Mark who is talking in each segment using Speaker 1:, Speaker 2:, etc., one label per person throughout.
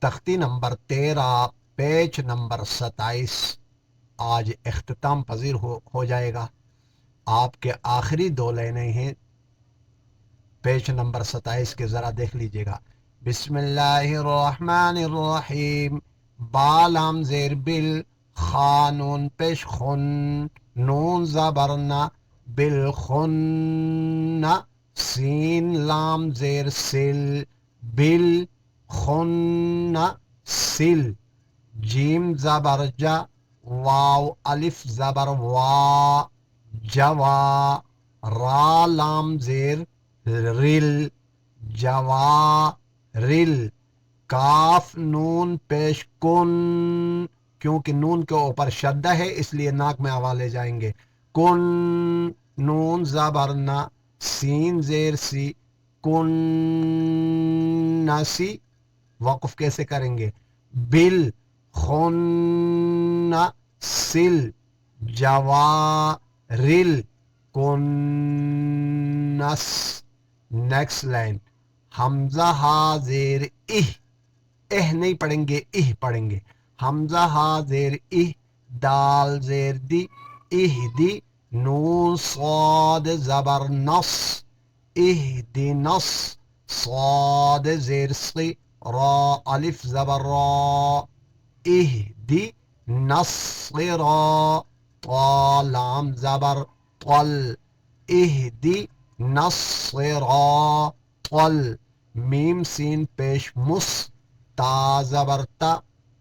Speaker 1: تختی number 13 page number 27 آج اختتام پذیر ہو جائے گا. آپ کے آخری 2 لائنیں ہیں پیج نمبر 27 کے، ذرا دیکھ لیجئے گا. بسم اللہ الرحمن الرحیم. بالام زیر بل، خانون پیش خن، نون زبرنا بالخن، سین لام زیر سل، بل خن سل، جیم زبر جا، واو الف زبر وا، جوا، را لام زیر ریل، جوا ریل، کاف نون پیش کن، کیونکہ نون کے اوپر شدہ ہے اس لیے ناک میں آواز لے جائیں گے. کن، نون زبرنا، سین زیر سی، کن نسی، وقف کیسے کریں گے؟ بل خن سل، جوا ریل، کنس. Next line. حمزہ ہا زیر نہیں پڑھیں گے، پڑھیں گے. حمزہ ہا زیر دال زیر دی، دی، نون صاد زبر نص، دی نص، صاد زیر سی، را الف زبر را، دی نصرا، طا لام زبر طل، دی نصرا طل، میم سین پیش مس، تا زبر تا،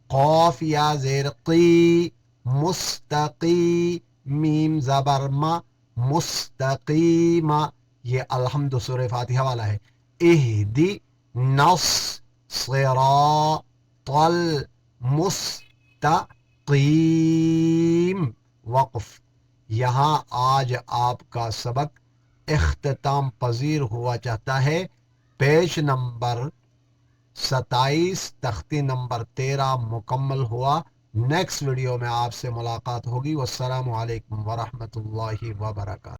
Speaker 1: قاف یا زیر قی، مستقی، میم زبر ما، مستقیم. یہ الحمد سورہ فاتحہ والا ہے. اہدی نص صراط المستقیم. وقف. یہاں آج آپ کا سبق اختتام پذیر ہوا چاہتا ہے. پیج نمبر 27 تختی نمبر 13 مکمل ہوا. نیکسٹ ویڈیو میں آپ سے ملاقات ہوگی. والسلام علیکم ورحمۃ اللہ وبرکاتہ.